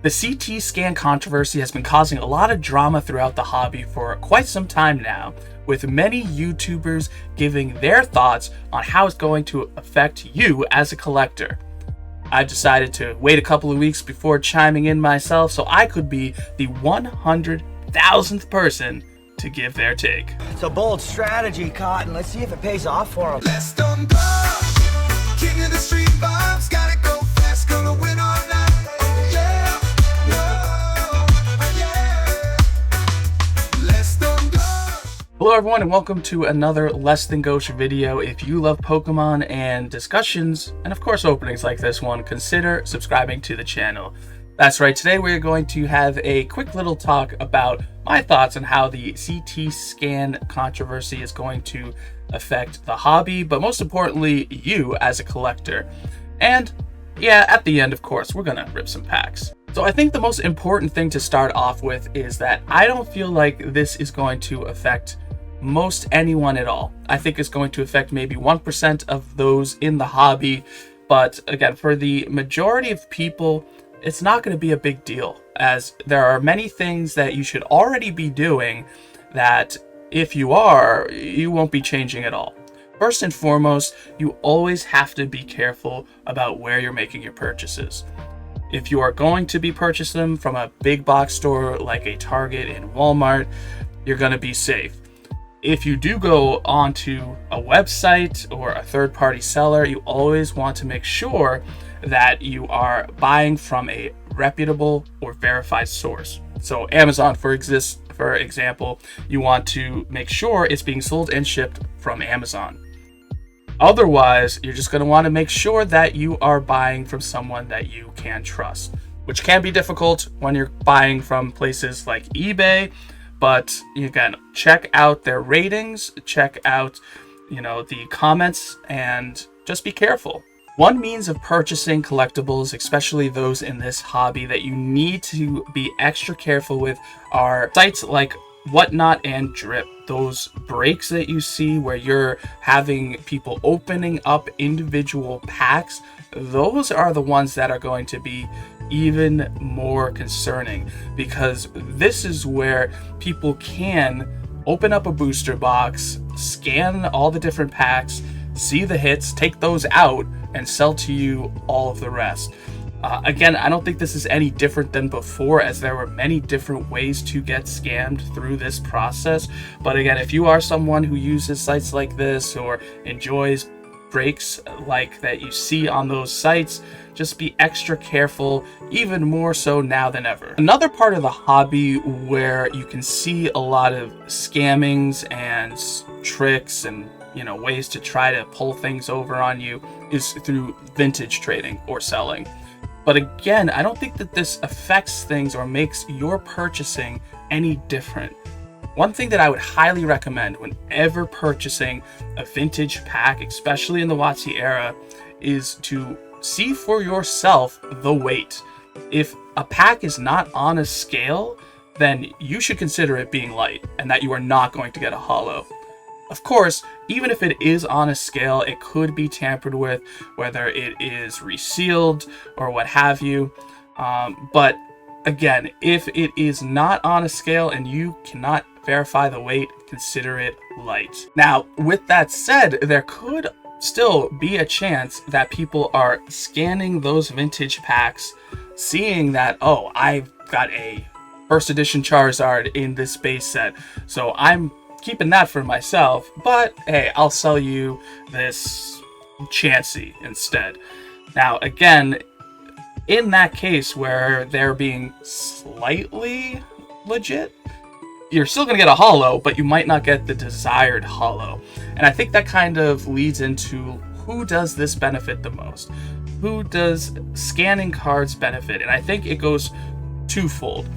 The CT scan controversy has been causing a lot of drama throughout the hobby for quite some time now, with many YouTubers giving their thoughts on how it's going to affect you as a collector. I've decided to wait a couple of weeks before chiming in myself so I could be the 100,000th person to give their take. It's a bold strategy, Cotton. Let's see if it pays off for him. Let's don't go. King of the street vibes, gotta go fast, gonna win all night. Oh yeah, yeah. Let's don't go. Hello everyone and welcome to another Less Than Gauche video. If you love Pokemon and discussions, and of course openings like this one, consider subscribing to the channel. That's right, today we're going to have a quick little talk about my thoughts on how the CT scan controversy is going to affect the hobby, but most importantly, you as a collector. And yeah, at the end, of course, we're gonna rip some packs. So I think the most important thing to start off with is that I don't feel like this is going to affect most anyone at all. I think it's going to affect maybe 1% of those in the hobby, but again, for the majority of people, it's not going to be a big deal, as there are many things that you should already be doing that if you are, you won't be changing at all. First and foremost, you always have to be careful about where you're making your purchases. If you are going to be purchasing them from a big box store like a Target and Walmart, you're going to be safe. If you do go onto a website or a third-party seller, you always want to make sure that you are buying from a reputable or verified source. So Amazon, for example, you want to make sure it's being sold and shipped from Amazon. Otherwise, you're just going to want to make sure that you are buying from someone that you can trust, which can be difficult when you're buying from places like eBay. But again, check out their ratings, check out, the comments, and just be careful. One means of purchasing collectibles, especially those in this hobby, that you need to be extra careful with are sites like Whatnot and Drip. Those breaks that you see where you're having people opening up individual packs, those are the ones that are going to be even more concerning, because this is where people can open up a booster box, scan all the different packs, see the hits, take those out, and sell to you all of the rest. Again, I don't think this is any different than before, as there were many different ways to get scammed through this process. But again, if you are someone who uses sites like this or enjoys breaks like that you see on those sites, just be extra careful, even more so now than ever. Another part of the hobby where you can see a lot of scammings and tricks and ways to try to pull things over on you is through vintage trading or selling. But again, I don't think that this affects things or makes your purchasing any different. One thing that I would highly recommend whenever purchasing a vintage pack, especially in the WotC era, is to see for yourself the weight. If a pack is not on a scale, then you should consider it being light and that you are not going to get a holo. Of course, even if it is on a scale, it could be tampered with, whether it is resealed or what have you. But again, if it is not on a scale and you cannot verify the weight, consider it light. Now, with that said, there could still be a chance that people are scanning those vintage packs, seeing that, oh, I've got a first edition Charizard in this base set, so I'm keeping that for myself, but hey, I'll sell you this Chansey instead. Now, again, in that case where they're being slightly legit, you're still going to get a holo, but you might not get the desired holo. And I think that kind of leads into who does this benefit the most? Who does scanning cards benefit? And I think it goes twofold.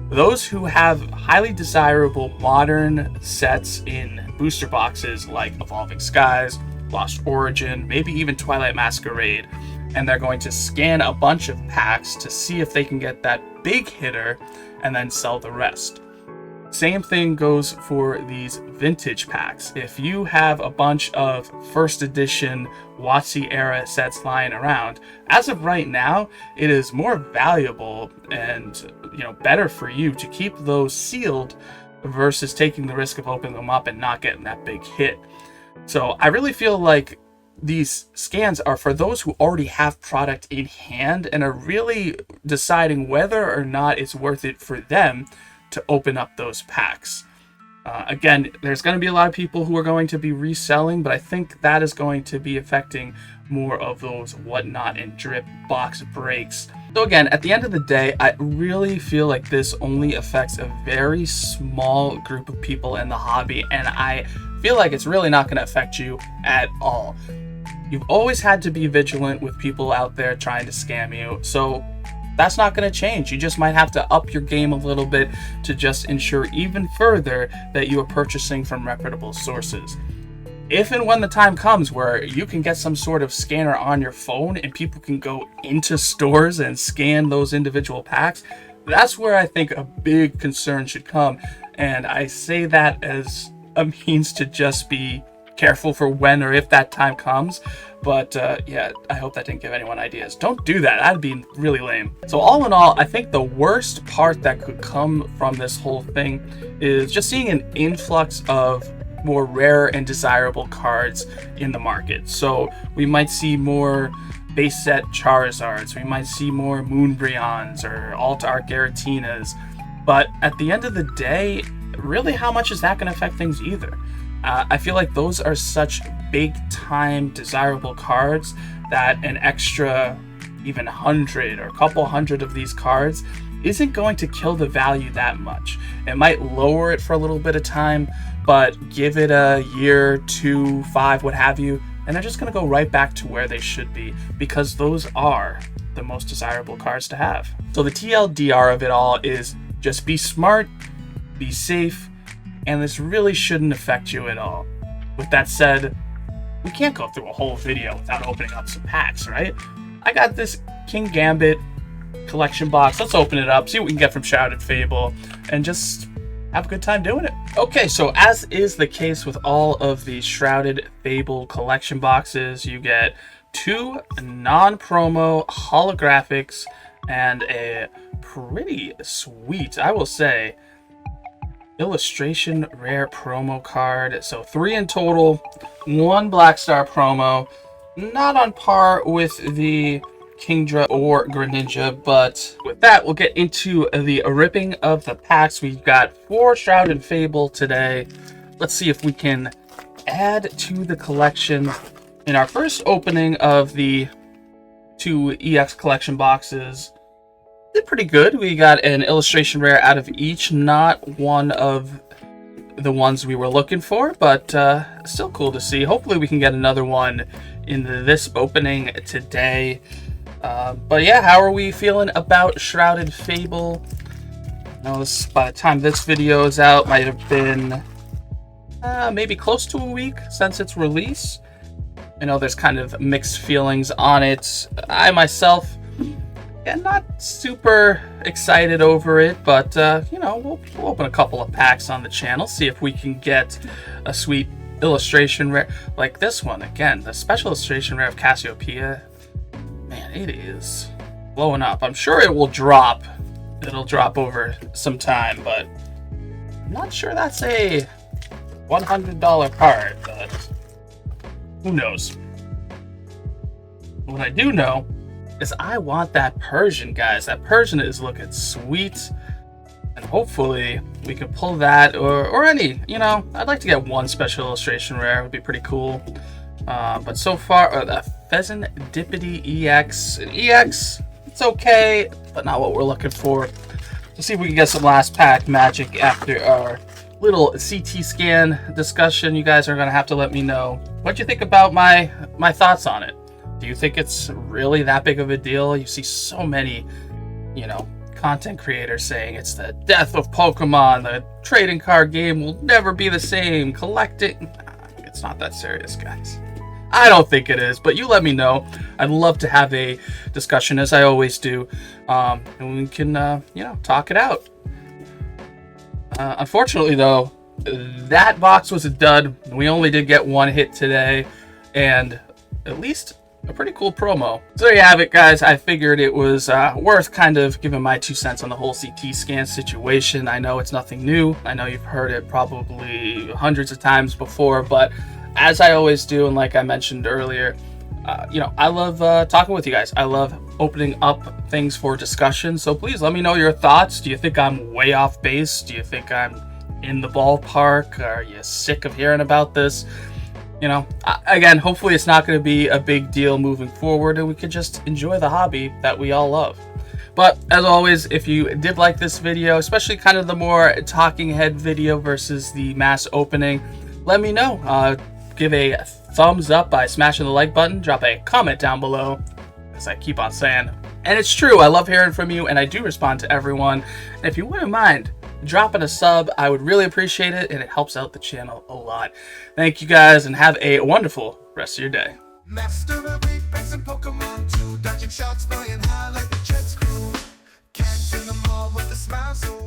Those who have highly desirable modern sets in booster boxes like Evolving Skies, Lost Origin, maybe even Twilight Masquerade, and they're going to scan a bunch of packs to see if they can get that big hitter and then sell the rest. Same thing goes for these vintage packs. If you have a bunch of first edition WotC era sets lying around, as of right now, it is more valuable and better for you to keep those sealed versus taking the risk of opening them up and not getting that big hit. So I really feel like these scans are for those who already have product in hand and are really deciding whether or not it's worth it for them to open up those packs. Again, there's going to be a lot of people who are going to be reselling, but I think that is going to be affecting more of those whatnot and drip box breaks. So again, at the end of the day, I really feel like this only affects a very small group of people in the hobby, and I feel like it's really not going to affect you at all. You've always had to be vigilant with people out there trying to scam you, so that's not going to change. You just might have to up your game a little bit to just ensure even further that you are purchasing from reputable sources. If and when the time comes where you can get some sort of scanner on your phone and people can go into stores and scan those individual packs, that's where I think a big concern should come. And I say that as a means to just be careful for when or if that time comes. But yeah, I hope that didn't give anyone ideas. Don't do that. That'd be really lame. So all in all, I think the worst part that could come from this whole thing is just seeing an influx of more rare and desirable cards in the market. So we might see more base set Charizards, we might see more Moonbreons or Alt Art Garatinas. But at the end of the day, really, how much is that going to affect things either? I feel like those are such big time desirable cards that an extra even 100 or a couple hundred of these cards isn't going to kill the value that much. It might lower it for a little bit of time, but give it a year, 2, 5, what have you, and they're just going to go right back to where they should be, because those are the most desirable cards to have. So the TLDR of it all is just be smart, be safe, and this really shouldn't affect you at all. With that said, we can't go through a whole video without opening up some packs, right? I got this King Gambit collection box. Let's open it up, see what we can get from Shrouded Fable, and just have a good time doing it. Okay, so as is the case with all of the Shrouded Fable collection boxes, you get 2 non-promo holographics and a pretty sweet, I will say, illustration rare promo card. So 3 in total, 1 Black Star promo, not on par with the Kingdra or Greninja, but with that, we'll get into the ripping of the packs. We've got 4 Shrouded Fable today. Let's see if we can add to the collection. In our first opening of the 2 EX collection boxes, did pretty good. We got an illustration rare out of each, not one of the ones we were looking for, but still cool to see. Hopefully we can get another one in this opening today. But yeah, how are we feeling about Shrouded Fable? Now, this, by the time this video is out, might have been maybe close to a week since its release. I know there's kind of mixed feelings on it. I myself, yeah, not super excited over it, but we'll open a couple of packs on the channel, see if we can get a sweet illustration rare like this one. Again, the special illustration rare of Cassiopeia. Man, it is blowing up. I'm sure it will drop. It'll drop over some time, but I'm not sure that's a $100 card, but who knows? What I do know is I want that Persian, guys. That Persian is looking sweet, and hopefully we can pull that or any, I'd like to get 1 special illustration rare. It would be pretty cool. But so far, the Pheasantipede EX, it's okay, but not what we're looking for. Let's see if we can get some last pack magic after our little CT scan discussion. You guys are going to have to let me know what you think about my thoughts on it. Do you think it's really that big of a deal? You see so many, content creators saying it's the death of Pokemon, the trading card game will never be the same, collecting. It's not that serious, guys. I don't think it is, but you let me know. I'd love to have a discussion, as I always do, and we can, talk it out. Unfortunately, though, that box was a dud. We only did get one hit today, and at least a pretty cool promo. So there you have it, guys. I figured it was worth kind of giving my 2 cents on the whole CT scan situation. I know it's nothing new. I know you've heard it probably hundreds of times before, but as I always do, and like I mentioned earlier, I love talking with you guys. I love opening up things for discussion. So please let me know your thoughts. Do you think I'm way off base? Do you think I'm in the ballpark? Are you sick of hearing about this? Again, hopefully it's not going to be a big deal moving forward, and we could just enjoy the hobby that we all love. But as always, if you did like this video, especially kind of the more talking head video versus the mass opening, let me know. Give a thumbs up by smashing the like button. Drop a comment down below, as I keep on saying. And it's true, I love hearing from you, and I do respond to everyone. And if you wouldn't mind dropping a sub, I would really appreciate it, and it helps out the channel a lot. Thank you guys, and have a wonderful rest of your day. Master of defense and Pokemon 2, dodging shots flying high like the Jets crew. Cats in the mall with a smile so